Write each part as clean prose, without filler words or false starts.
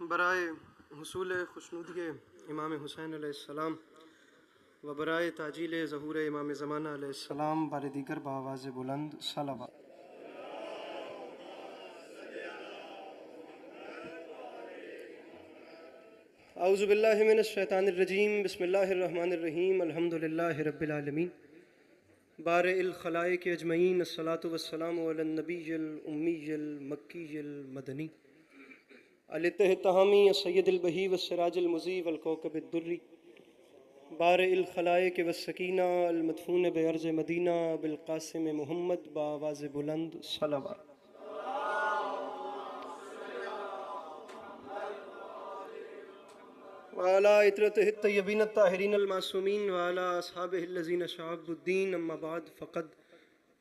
बराए हुसूल खुशनुदी इमाम हुसैन अलैहिस्सलाम व बराए ताजील ज़हूर इमाम ज़माना अलैहिस्सलाम बार दीगर बावाज़ बुलंद सलावत। औज़ु बिल्लाहि मिनश शैतानिर रजीम बिस्मिल्लाहिर्रहमानिर्रहीम अल्हम्दुलिल्लाहि रब्बिल आलमीन बारिल खलाइक अजमईन अस्सलातु वस्सलामु अलन नबिय्यिल उम्मिय्यिल मक्किय्यिल मदनी अल-इत्तिहामी सय्यदुल बही व सिराजुल मुज़ी वल कौकबिद दुर्री बारिल खलाइक व सकीना अल मदफून बअर्ज़ मदीना बिल क़ासिम मुहम्मद बावाज़ बुलंद सलावत। वाला इतरतिहि तय्यबीन ताहिरीन अल मासूमीन वाला अस्हाबिहि लज़ीना शअबुद्दीन अम्मा बाद फ़क़द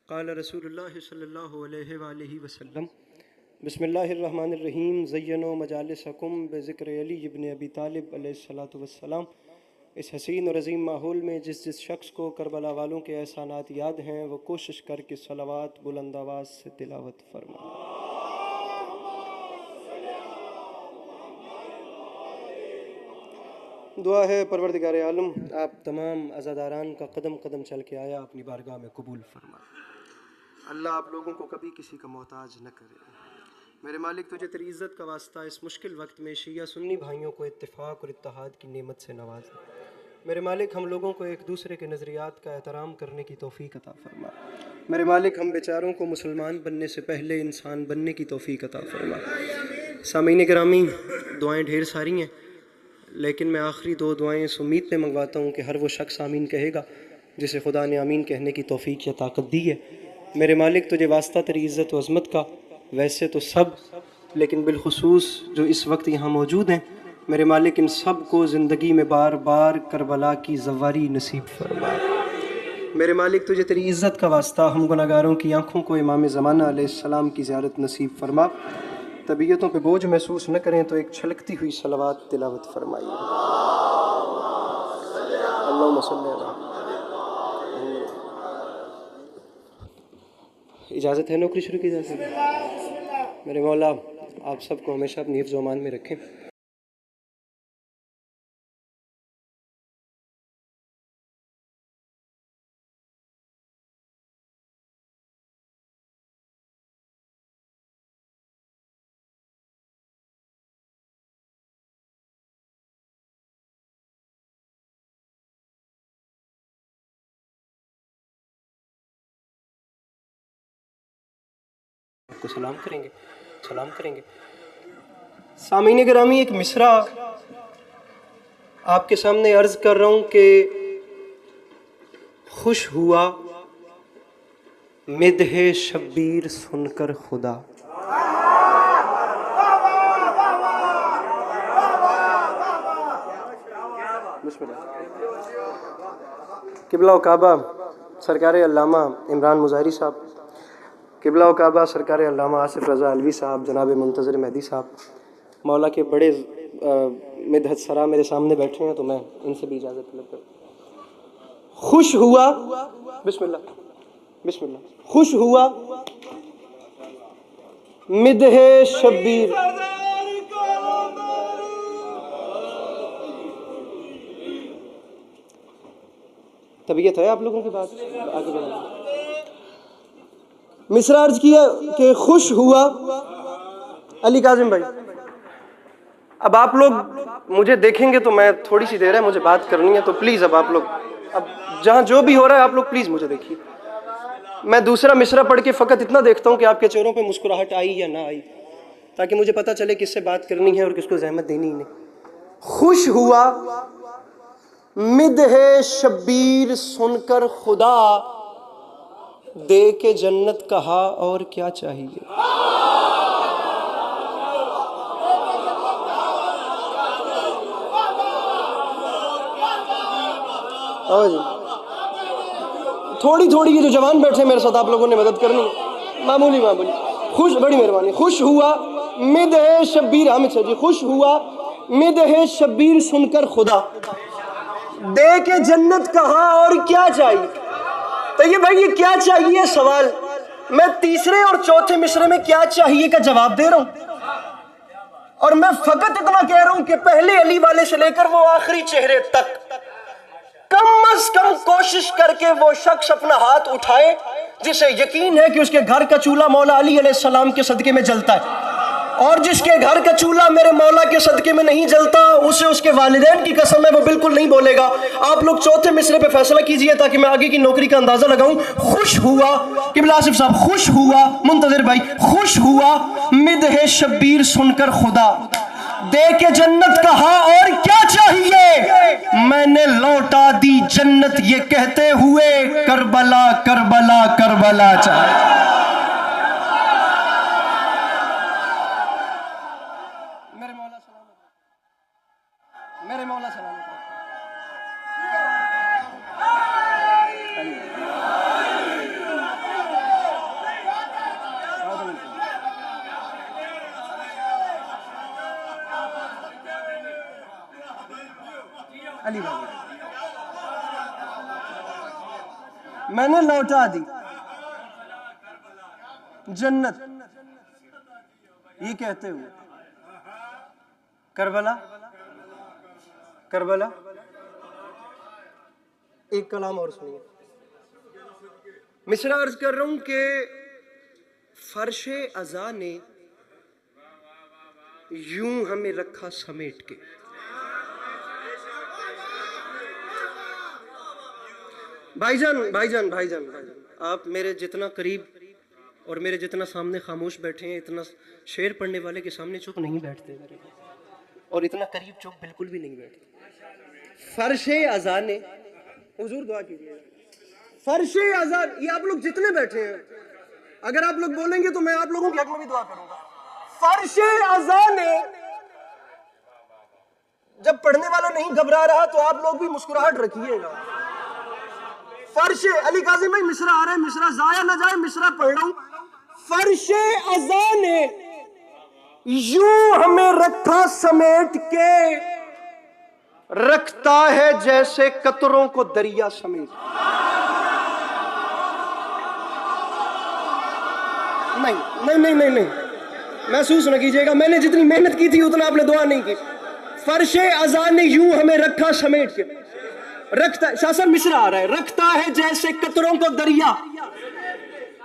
क़ाल रसूलुल्लाह सल्लल्लाहु अलैहि वालिहि वसल्लम बिस्मिल्लाहिर्रहमानिर्रहीम ज़य्यनो मजालिसकुम बिज़िक्र अली इब्न अबी तालिब अलैहिस्सलातु वस्सलाम। इस हसीन और अज़ीम माहौल में जिस शख्स को करबला वालों के एहसानात याद हैं वो कोशिश करके सलावात बुलंद आवाज़ से तिलावत फरमाए। दुआ है परवरदिगार आलम आप तमाम अज़ादारान का कदम कदम चल के आया अपनी बारगाह में कबूल फरमाए। अल्लाह आप लोगों को कभी किसी का मोहताज न करे। मेरे मालिक तुझे तेरी इज़्ज़त का वास्ता इस मुश्किल वक्त में शिया सुन्नी भाइयों को इत्तिफाक और इत्तेहाद की नेमत से नवाज। मेरे मालिक हम लोगों को एक दूसरे के नज़रियात का एहतराम करने की तौफ़ीक अता फरमा। मेरे मालिक हम बेचारों को मुसलमान बनने से पहले इंसान बनने की तौफ़ीक अता फरमा। सामीन गिरामी दुआएँ ढेर सारी हैं, लेकिन मैं आखिरी दो दुआएं इस उम्मीद पे मंगवाता हूँ कि हर वो शख्स आमीन कहेगा जिसे खुदा ने आमीन कहने की तौफीक या ताकत दी है। मेरे मालिक तुझे वास्ता तेरी इज़्ज़त व अज़मत का, वैसे तो सब, लेकिन बिलखुसूस जो इस वक्त यहाँ मौजूद हैं, मेरे मालिक इन सब को ज़िंदगी में बार बार करबला की ज़वारी नसीब फरमा। मेरे मालिक तुझे तेरी इज़्ज़त का वास्ता हम गुनाहगारों की आँखों को इमाम ज़माना अलैहिस्सलाम की ज़ियारत नसीब फरमा। तबीयतों पे बोझ महसूस न करें तो एक छलकती हुई सलावात तिलावत फरमाइए। अल्लाहुम्मा सल्ली अला। इजाज़त है नौकरी शुरू की जा सकती। मेरे मौला आप सबको हमेशा अपनी हिफ्ज़ व अमान में रखें। आपको सलाम करेंगे। सामीन गिरामी एक मिसरा आपके सामने अर्ज कर रहा हूँ कि खुश हुआ मिदहे शब्बीर सुनकर खुदा। किबला काबा सरकार अल्लामा इमरान मुज़ाहिरी साहब, किबला काबा सरकार अल्लामा आसिफ रज़ा अलवी साहब, जनाब मुंतज़िर मेहदी साहब, मौला के बड़े मिदहत सरा मेरे सामने बैठे हैं, तो मैं इनसे भी इजाज़त तलब करूँ। खुश हुआ, बिस्मिल्लाह बिस्मिल्लाह, खुश हुआ मिदहे शब्बीर। तबीयत है आप लोगों के पास? आगे बढ़ाइए। मिसरा अर्ज किया कि खुश हुआ अली काजिम भाई। अब आप लोग मुझे देखेंगे तो मैं थोड़ी सी देर है, मुझे बात करनी है, तो प्लीज़ अब आप लोग, अब जहाँ जो भी हो रहा है आप लोग प्लीज़ मुझे देखिए। मैं दूसरा मिसरा पढ़ के फ़कत इतना देखता हूँ कि आपके चेहरों पे मुस्कुराहट आई या ना आई, ताकि मुझे पता चले किससे बात करनी है और किसको ज़हमत देनी ही नहीं। खुश हुआ मिदहे शब्बीर सुनकर खुदा, दे के जन्नत कहा और क्या चाहिए। थोड़ी थोड़ी ये जो जवान बैठे मेरे साथ आप लोगों ने मदद करनी है, मामूली मामूली। खुश, बड़ी मेहरबानी। खुश हुआ मिदहे शब्बीर, हामिद सर जी, खुश हुआ मिदहे शब्बीर सुनकर खुदा, दे के जन्नत कहा और क्या चाहिए। तो ये भाई, ये क्या चाहिए सवाल, मैं तीसरे और चौथे मिसरे में क्या चाहिए का जवाब दे रहा हूं। और मैं फकत इतना कह रहा हूं कि पहले अली वाले से लेकर वो आखिरी चेहरे तक कम अज कम कोशिश करके वो शख्स अपना हाथ उठाए जिसे यकीन है कि उसके घर का चूल्हा मौला अली अलैहिस्सलाम के सदके में जलता है, और जिसके घर का चूल्हा मेरे मौला के सदके में नहीं जलता उसे उसके वालिदैन की कसम है वो बिल्कुल नहीं बोलेगा। आप लोग चौथे मिसरे पे फैसला कीजिए ताकि मैं आगे की नौकरी का अंदाजा लगाऊं। खुश हुआ किबला आसिफ साहब, खुश हुआ मुंतजिर भाई, खुश हुआ मिदह शब्बीर सुनकर खुदा, दे के जन्नत कहा और क्या चाहिए, मैंने लौटा दी जन्नत ये कहते हुए करबला करबला करबला चाहिए। मेरे मौला सलामत अली भाई, मैंने लौटा दी जन्नत ये कहते हुए करबला करबला। एक कलाम और सुनिए, मिसरा अर्ज कर रहा हूं कि फर्शे अज़ा ने यूं हमें रखा समेट के। भाईजान भाईजान भाईजान भाईजान, आप मेरे जितना करीब और मेरे जितना सामने खामोश बैठे हैं, इतना शेर पढ़ने वाले के सामने चुप नहीं बैठते और इतना करीब चुप बिल्कुल भी नहीं बैठते। फर्शे अज़ा ने, हुजूर दुआ कीजिए, फर्शे अज़ा, ये आप लोग जितने बैठे हैं अगर आप लोग बोलेंगे तो मैं आप लोगों के हक में भी दुआ करूंगा। फर्शे अज़ा ने, जब पढ़ने वाला नहीं घबरा रहा तो आप लोग भी मुस्कुराहट रखिएगा। फर्शे, अली काज़िम भाई मिसरा आ रहा है, मिसरा जाया ना जाए, मिसरा पढ़ रहा हूं। फर्शे अज़ा ने यूं हमें रखा समेट के, रखता है जैसे कतरों को दरिया समेट। नहीं नहीं नहीं नहीं नहीं, महसूस न कीजिएगा, मैंने जितनी मेहनत की थी उतना आपने दुआ नहीं की। फर्शे अज़ा ने यूं हमें रखा समेट के, रखता, शासन मिसरा आ रहा है, रखता है जैसे कतरों को दरिया।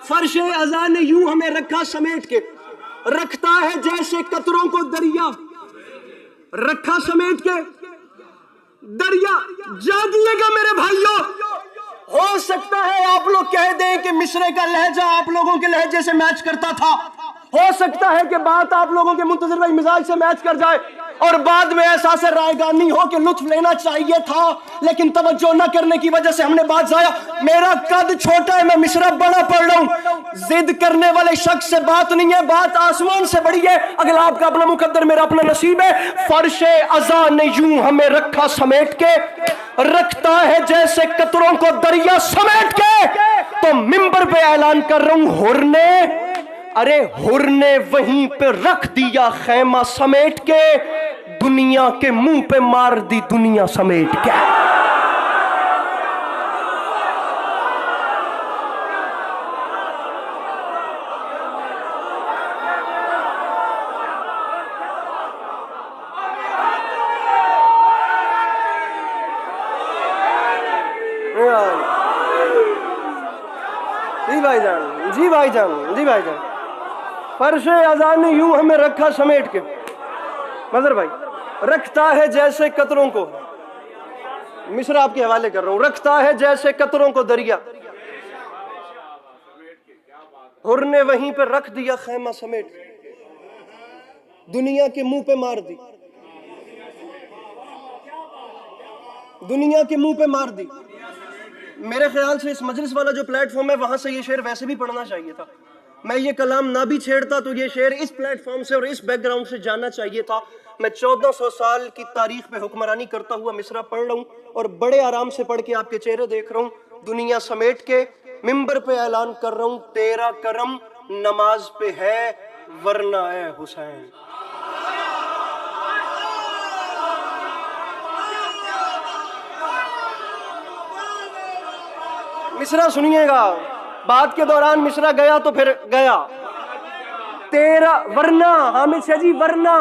फर्शे अज़ा ने यूं हमें रखा समेट के, रखता है जैसे कतरों को दरिया, रखा समेट के दरिया। जागिएगा मेरे भाइयों, हो सकता है आप लोग कह दें कि मिसरे का लहजा आप लोगों के लहजे से मैच करता था, हो सकता है कि बात आप लोगों के मुंतज़िर भाई मिजाज से मैच कर जाए और बाद में एहसास रायगानी हो कि लुत्फ लेना चाहिए था लेकिन तवज्जो न करने की वजह से हमने बात जाया। मेरा कद छोटा है, मैं मिसरा बड़ा पढ़ रहा हूं, जिद करने वाले शख्स से बात नहीं है, बात आसमान से बड़ी है। अगला आपका अपना मुकद्दर, मेरा अपना नसीब है। फर्शे अज़ा ने यूं हमें रखा समेट के, रखता है जैसे कतरों को दरिया समेट के। तो मिंबर पे ऐलान कर रहा हूं, हुर ने, अरे हुर ने वहीं पे रख दिया खैमा समेट के, दुनिया के मुंह पे मार दी दुनिया समेट के। जी भाईजान, जी भाईजान, जी भाईजान, फर्शे अज़ा ने यूं हमें रखा समेट के, मदर भाई, रखता है जैसे कतरों को, मिसरा आपके हवाले कर रहा हूं, रखता है जैसे कतरों को दरिया, हुर ने वहीं पे रख दिया खैमा समेट, दुनिया के मुंह पे मार दी, दुनिया के मुंह पे मार दी। मेरे ख्याल से इस मजलिस वाला जो प्लेटफॉर्म है वहां से ये शेर वैसे भी पढ़ना चाहिए था। मैं ये कलाम ना भी छेड़ता तो ये शेर इस प्लेटफॉर्म से और इस बैकग्राउंड से जाना चाहिए था। मैं 1400 साल की तारीख पे हुक्मरानी करता हुआ मिसरा पढ़ रहा हूँ और बड़े आराम से पढ़ के आपके चेहरे देख रहा हूँ। दुनिया समेट के मिंबर पे ऐलान कर रहा हूँ, तेरा करम नमाज पे है वरना है हुसैन। मिसरा सुनिएगा, बात के दौरान मिसरा गया तो फिर गया। तेरा वरना, हामिद शाह जी, वरना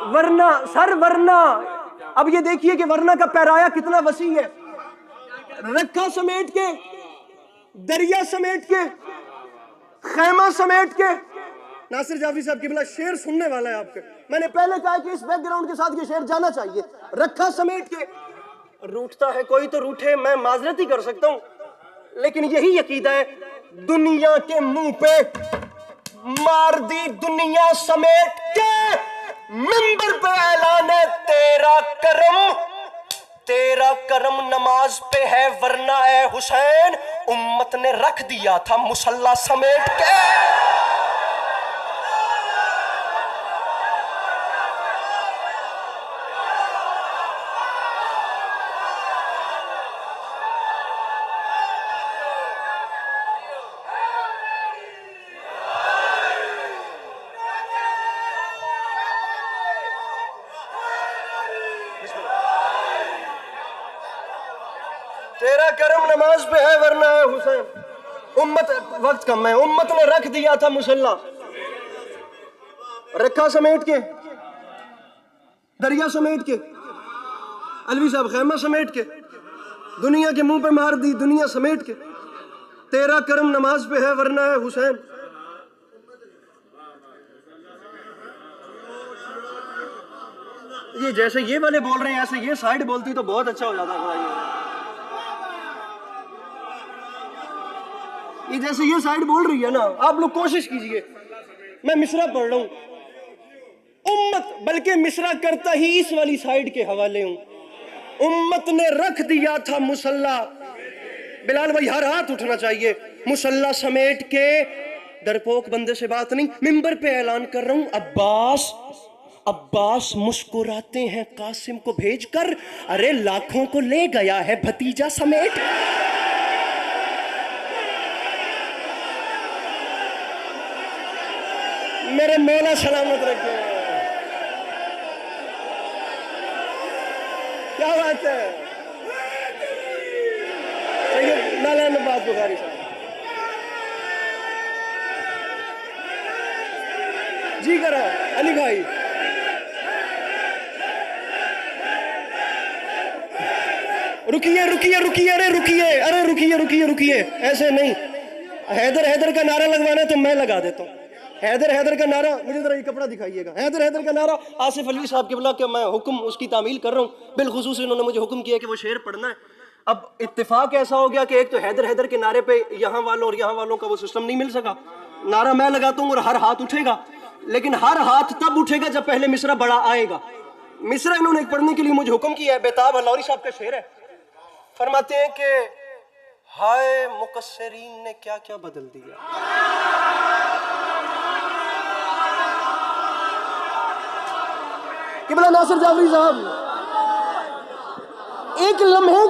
वरना सर वरना, अब ये देखिए कि वरना का पैराया कितना वसी है। रखा समेट के, दरिया समेट के, खैमा समेट के। नासिर जाफरी साहब किबला शेर सुनने वाला है आपके। मैंने पहले कहा कि इस बैकग्राउंड के साथ ये शेर जाना चाहिए। रखा समेट के, रूठता है कोई तो रूठे, मैं माजरत ही कर सकता हूं, लेकिन यही अकीदा है। दुनिया के मुंह पे मार दी दुनिया समेट के, मिंबर पे ऐलान है तेरा करम, तेरा करम नमाज पे है, वरना ए हुसैन उम्मत ने रख दिया था मुसल्ला समेट के। तेरा करम नमाज पे है, वरना है हुसैन उम्मत, वक्त कम है, उम्मत ने रख दिया था मुसल्ला। रखा समेट के, दरिया समेट के, अलवी साहब खैमा समेट के, दुनिया के मुंह पे मार दी दुनिया समेट के, तेरा करम नमाज पे है, वरना है हुसैन। ये जैसे ये वाले बोल रहे हैं, ऐसे ये साइड बोलती तो बहुत अच्छा हो जाता। ये जैसे ये साइड बोल रही है ना, आप लोग कोशिश कीजिए। मैं मिसरा पढ़ रहा हूं, उम्मत, बल्कि मिसरा करता ही इस वाली साइड के हवाले हूं। उम्मत ने रख दिया था मुसल्ला, बिलाल भाई हर हाथ उठना चाहिए, मुसल्ला समेट के, डरपोक बंदे से बात नहीं, मिंबर पे ऐलान कर रहा हूं। अब्बास, अब्बास मुस्कुराते हैं कासिम को भेजकर, अरे लाखों को ले गया है भतीजा समेट। मेरे मौला सलामत रखे। क्या बात है, नालान नवाज बुखारी साहब जी करा, अली भाई रुकिए रुकिए रुकिए, अरे रुकिए, अरे रुकिए रुकिए रुकिए, ऐसे नहीं। हैदर हैदर का नारा लगवाना है तो मैं लगा देता हूँ। हैदर हैदर का नारा, मुझे जरा ये कपड़ा दिखाइएगा। हैदर हैदर का नारा आसिफ अली साहब के बुला के मैं हुक्म उसकी तामील कर रहा हूँ। बिलखुसूस इन्होंने मुझे हुक्म किया कि वो शेर पढ़ना है। अब इत्तेफाक ऐसा हो गया कि एक तो हैदर हैदर के नारे पे यहाँ वालों और यहाँ वालों का वो सिस्टम नहीं मिल सका। नारा मैं लगाता हूँ और हर हाथ उठेगा, लेकिन हर हाथ तब उठेगा जब पहले मिसरा बड़ा आएगा। मिसरा इन्होंने पढ़ने के लिए मुझे हुक्म किया है। बेताब हलौरी साहब का शेर है, फरमाते हैं कि हाय मुकस्सिरीन ने क्या क्या बदल दिया। किबला नासिर जाफरी साहब, एक लम्हे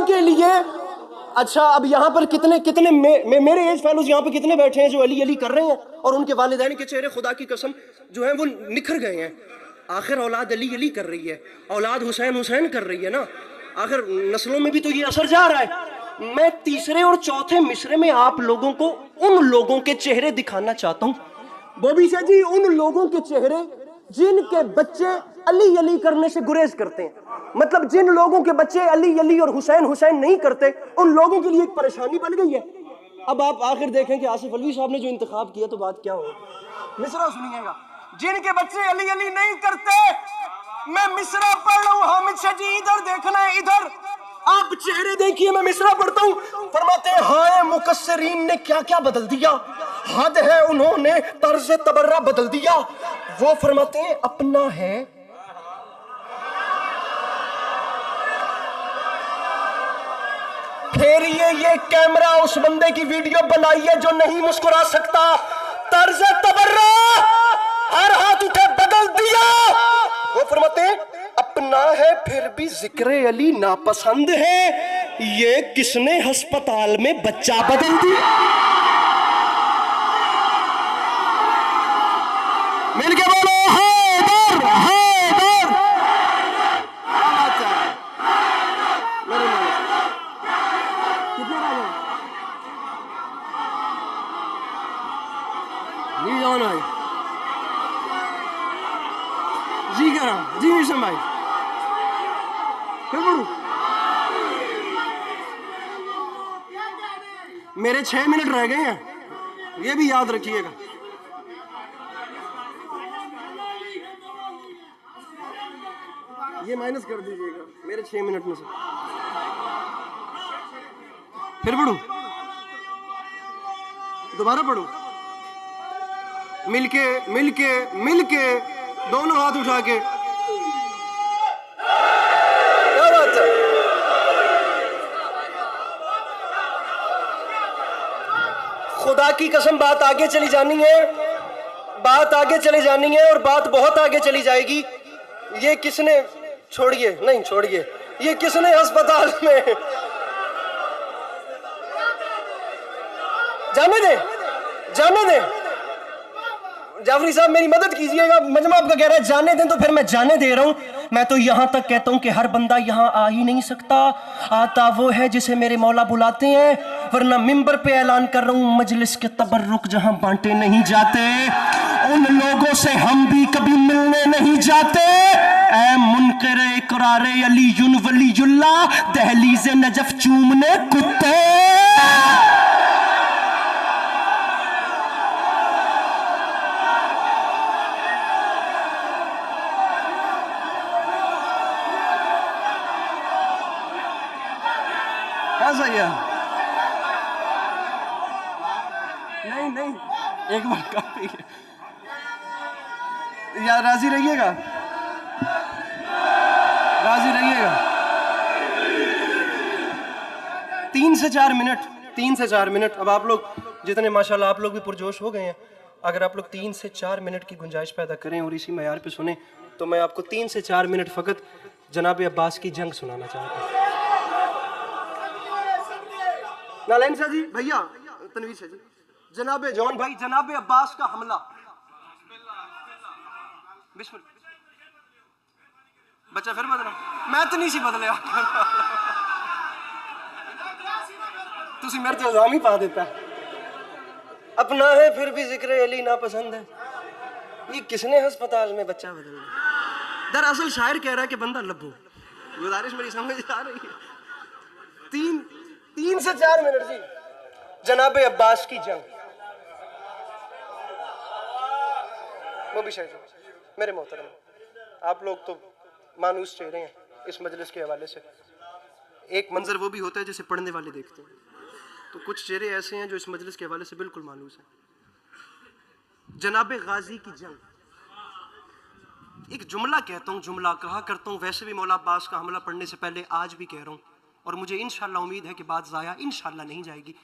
के लिए, अच्छा अब यहाँ पर कितने कितने मेरे एज फेलोज यहाँ पे कितने बैठे हैं जो अली अली कर रहे हैं और उनके वालिदैन के चेहरे खुदा की कसम जो है वो निखर गए हैं। आखिर औलाद अली अली कर रही है, औलाद हुसैन हुसैन कर रही है ना, आखिर नस्लों में भी तो ये असर जा रहा है। मैं तीसरे और चौथे मिसरे में आप लोगों को उन लोगों के चेहरे दिखाना चाहता हूँ, बॉबी शाह जी, उन लोगों के चेहरे जिनके बच्चे अली अली करने से गुरेज करते हैं। मतलब जिन लोगों के बच्चे अली अली और हुसैन हुसैन नहीं करते, उन लोगों के लिए एक परेशानी बन गई है। अब आप आखिर देखें कि आसिफ अलवी साहब ने जो इंतखाब किया तो बात क्या होगी। मिसरा सुनिएगा, जिनके बच्चे अली अली नहीं करते, मैं मिसरा पढ़ रहा हूं, हामिद शाह जी इधर देखना है, इधर आप चेहरे देखिए, मैं मिसरा पढ़ता हूं। फरमाते हैं हाय मुकस्सिरीन ने क्या क्या बदल दिया, हद है उन्होंने तर्ज तबर्रा बदल दिया। वो फरमाते हैं अपना है, फेरिए ये कैमरा उस बंदे की वीडियो बनाइए जो नहीं मुस्कुरा सकता। तर्ज तबर्रा, हर हाथ उठे, बदल दिया। वो फरमाते हैं अपना है फिर भी जिक्र अली नापसंद है, ये किसने अस्पताल में बच्चा बदल दिया। मिलके बोलो हैदर हैदर। कितने नहीं जाना है जी करा जी मिशन भाई, फिर पढ़ू। मेरे 6 मिनट रह गए हैं, ये भी याद रखिएगा। ये माइनस कर दीजिएगा मेरे 6 मिनट में से। फिर पढ़ू, दोबारा पढ़ू। मिलके मिलके मिलके, दोनों हाथ उठा के। क्या बात है। खुदा की कसम बात आगे चली जानी है, बात आगे चली जानी है, और बात बहुत आगे चली जाएगी। ये किसने, छोड़िए नहीं छोड़िए, ये किसने अस्पताल में, जाने दे जाने दे। जाफरी साहब मेरी मदद कीजिएगा, मजमा आपका कह रहा है जाने दें, तो फिर मैं जाने दे रहा हूं। मैं तो यहां तक कहता हूं कि हर बंदा यहां आ ही नहीं सकता, आता वो है जिसे मेरे मौला बुलाते हैं, वरना मिंबर पे ऐलान कर रहा हूं, मजलिस के तबर्रुक जहां बांटे नहीं जाते, उन लोगों से हम भी कभी मिलने नहीं जाते। ऐ मुनकर इकरारे अली वलीयुल्ला, दहलीज नजफ चूमने कुत्ते। सही है, नहीं नहीं, एक बार काफी है यार, राजी रहिएगा, राजी रहिएगा। 3 से 4 मिनट, 3 से 4 मिनट। अब आप लोग जितने माशाल्लाह आप लोग भी पुरजोश हो गए हैं, अगर आप लोग 3 से 4 मिनट की गुंजाइश पैदा करें और इसी मयार पे सुने, तो मैं आपको 3 से 4 मिनट फ़कत जनाब अब्बास की जंग सुनाना चाहता हूँ। नालैन शाह जी, भैया तनवीर शाह जी, जनाब जॉन भाई, जनाब अब्बास का हमला। बच्चा फिर बदला, मैं तो नहीं सी बदलिया, तुसी मेरे तो इल्जाम ही पा देता है। अपना है फिर भी जिक्र अली ना पसंद है, ये किसने अस्पताल में बच्चा बदला। दरअसल शायर कह रहा है कि बंदा लब्बू। गुजारिश मेरी समझ आ रही है। 3 से 4 मिनट जी, जनाब अब्बास की जंग। वो भी शायद मेरे मोहतरम, आप लोग तो मानूस चेहरे हैं इस मजलिस के हवाले से। एक मंजर वो भी होता है जिसे पढ़ने वाले देखते हैं, तो कुछ चेहरे ऐसे हैं जो इस मजलिस के हवाले से बिल्कुल मानूस हैं। जनाब गाजी की जंग। एक जुमला कहता हूँ, जुमला कहा करता हूँ, वैसे भी मौला अब्बास का हमला पढ़ने से पहले आज भी कह रहा हूँ, और मुझे इंशाल्लाह उम्मीद है कि बात ज़ाया इंशाल्लाह नहीं जाएगी।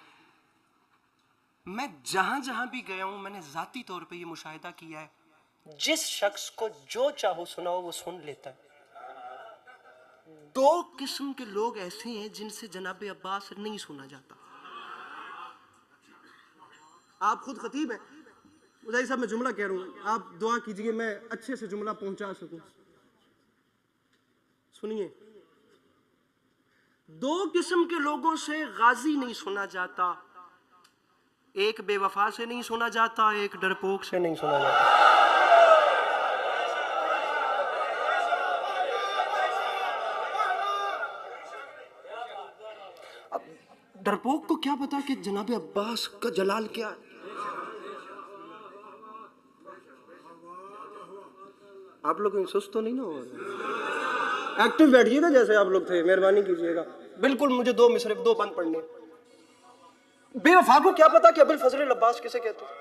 मैं जहां जहां भी गया हूं, मैंने ज़ाती तौर पे ये मुशाहिदा किया है, जिस शख्स को जो चाहो सुनाओ वो सुन लेता है। 2 किस्म के लोग ऐसे हैं जिनसे जनाब अब्बास नहीं सुना जाता। आप खुद खतीब हैं, मुझे साहब मैं जुमला कह रहा हूं, आप दुआ कीजिए मैं अच्छे से जुमला पहुंचा सकूं। सुनिए, 2 किस्म के लोगों से गाजी नहीं सुना जाता, एक बेवफा से नहीं सुना जाता, एक डरपोक से नहीं सुना जाता। अब डरपोक को क्या पता कि जनाब अब्बास का जलाल क्या है। आप लोग सुस्त तो नहीं ना हो, एक्टिव बैठिएगा जैसे आप लोग थे, मेहरबानी कीजिएगा। बिल्कुल मुझे 2 मिसरे 2 बंद पढ़ने। बेवफा को क्या पता कि अबुल फजल अब्बास किसे कहते हैं।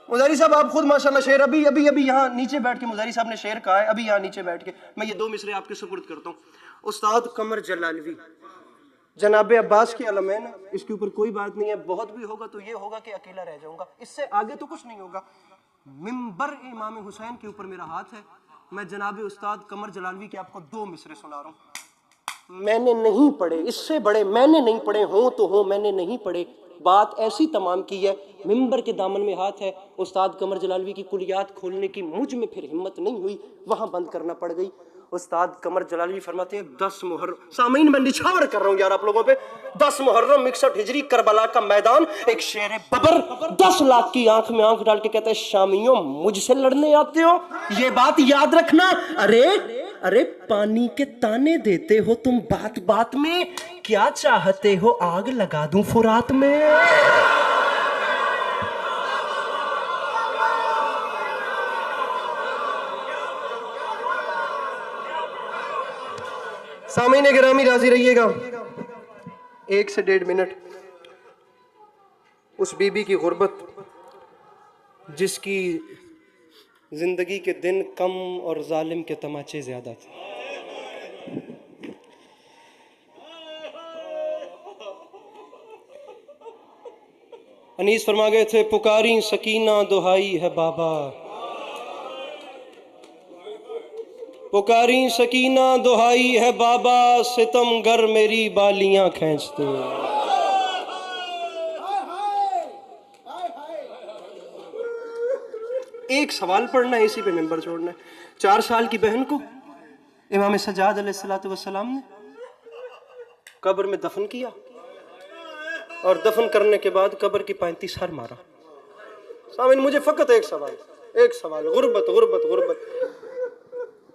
मुजारी साहब आप खुद माशाल्लाह शेर अभी अभी अभी यहाँ नीचे बैठ के मुजारी साहब ने शेर कहा है, अभी यहाँ नीचे बैठ के मैं ये 2 मिसरे आपके सुपुर्द करता हूँ। उस्ताद कमर जलालवी, जनाब अब्बास के अलमैन, इसके ऊपर कोई बात नहीं है, बहुत भी होगा तो ये होगा कि अकेला रह जाऊंगा, इससे आगे तो कुछ नहीं होगा। मिंबर इमाम हुसैन के ऊपर मेरा हाथ है, मैं जनाब उस्ताद कमर जलालवी के आपको 2 मिसरे सुना रहा हूँ। मैंने नहीं पढ़े, इससे बड़े मैंने नहीं पढ़े, हो तो हो, मैंने नहीं पढ़े। बात ऐसी तमाम की है, मिंबर के दामन में हाथ है, उस्ताद कमर जलालवी की कुलियात खोलने की मुझ में फिर हिम्मत नहीं हुई, वहां बंद करना पड़ गई। उस्ताद कमर जलाली फरमाते हैं 10 मुहर्रम, सामीन मैं निछावर कर रहा हूँ यार आप लोगों पे, 10 मुहर्रम 61 हिजरी करबला का मैदान, एक शेर बबर 10 लाख की आंख में आंख डाल के कहते हैं शामियों मुझसे लड़ने आते हो, ये बात याद रखना। अरे अरे पानी के ताने देते हो तुम बात बात में, क्या चाहते हो आग लगा दूं फुरात में। सामीन गिरामी राजी रहिएगा, 1 से 1.5 मिनट उस बीबी की गुर्बत जिसकी जिंदगी के दिन कम और जालिम के तमाचे ज्यादा थे। अनीस फरमा गए थे पुकारी सकीना दुहाई है बाबा, पुकारी सकीना दुहाई है बाबा, सितमगर मेरी बालियां खींचते। एक सवाल पढ़ना है, इसी पे मेंबर छोड़ना है। 4 साल की बहन को इमाम सज्जाद अलैहिस्सलातु वस्सलाम ने कब्र में दफन किया और दफन करने के बाद कब्र की 35 हर मारा। सामीन मुझे फकत एक सवाल, गुर्बत गुर्बत गुर्बत।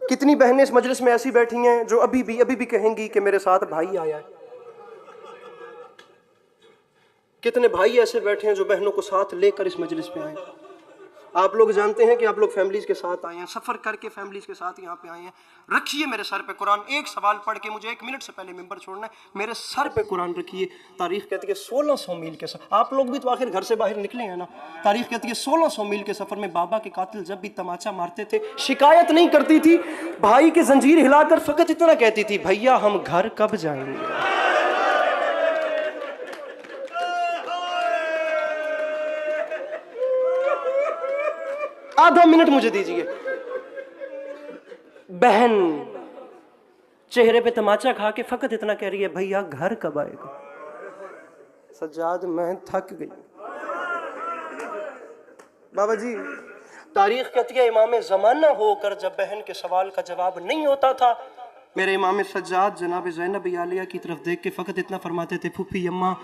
कितनी बहनें इस मजलिस में ऐसी बैठी हैं जो अभी भी कहेंगी कि मेरे साथ भाई आया है। कितने भाई ऐसे बैठे हैं जो बहनों को साथ लेकर इस मजलिस पे आए। आप लोग जानते हैं कि आप लोग फैमिलीज के साथ आए हैं, सफर करके फैमिलीज के साथ यहाँ पे आए हैं। रखिए मेरे सर पे कुरान, एक सवाल पढ़ के मुझे 1 मिनट से पहले मिंबर छोड़ना है, मेरे सर पे कुरान रखिए। तारीख कहती है 1600 मील के सफर, आप लोग भी तो आखिर घर से बाहर निकले हैं ना। तारीख कहती है 1600 मील के सफर में बाबा के कातिल जब भी तमाचा मारते थे शिकायत नहीं करती थी, भाई की जंजीर हिलाकर फकत इतना कहती थी, भैया हम घर कब जाएंगे। आधा मिनट मुझे दीजिए। बहन चेहरे पे तमाचा खा के फकत इतना कह रही है, भैया घर कब आएगा। सज्जाद मैं थक गई। बाबा जी तारीख कहती है इमाम ज़माना होकर जब बहन के सवाल का जवाब नहीं होता था, मेरे इमाम सज्जाद जनाब ज़ैनब आलिया की तरफ देख के फकत इतना फरमाते थे, फूफी अम्मा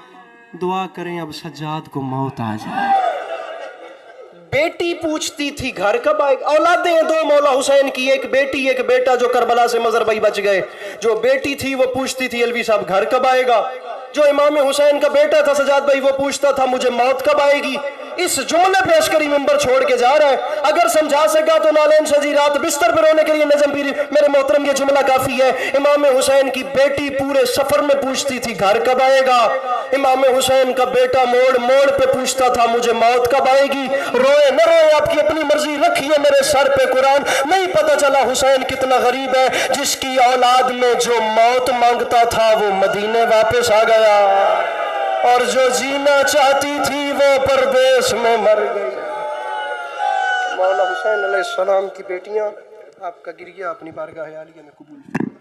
दुआ करें अब सज्जाद को मौत आ जाए। बेटी पूछती थी घर कब आएगा। औलादें हैं 2 मौला हुसैन की, एक बेटी एक बेटा जो करबला से मजर भाई बच गए। जो बेटी थी वो पूछती थी अलवी साहब घर कब आएगा। जो इमाम हुसैन का बेटा था सजाद भाई वो पूछता था मुझे मौत कब आएगी। इस जुमले पे अस्करी मेंबर छोड़ के जा रहा है। अगर समझा सका तो नालैन सजी रात बिस्तर पर रोने के लिए नजम पीरी। मेरे मोहतरम ये जुमला काफी है। इमाम हुसैन की बेटी पूरे सफर में पूछती थी घर कब आएगा। इमाम हुसैन का बेटा मोड़ मोड़ पे पूछता था मुझे मौत कब आएगी। रोए न रोए आपकी अपनी मर्जी, रखिए मेरे सर पे कुरान। नहीं पता चला हुसैन कितना गरीब है, जिसकी औलाद में जो मौत मांगता था वो मदीने वापस आ गया, और जो जीना चाहती थी वो परदेश में मर गई। मौला हुसैन अलैहिस्सलाम की बेटियां आपका गिरिया अपनी बारगाह आलिया में कबूल।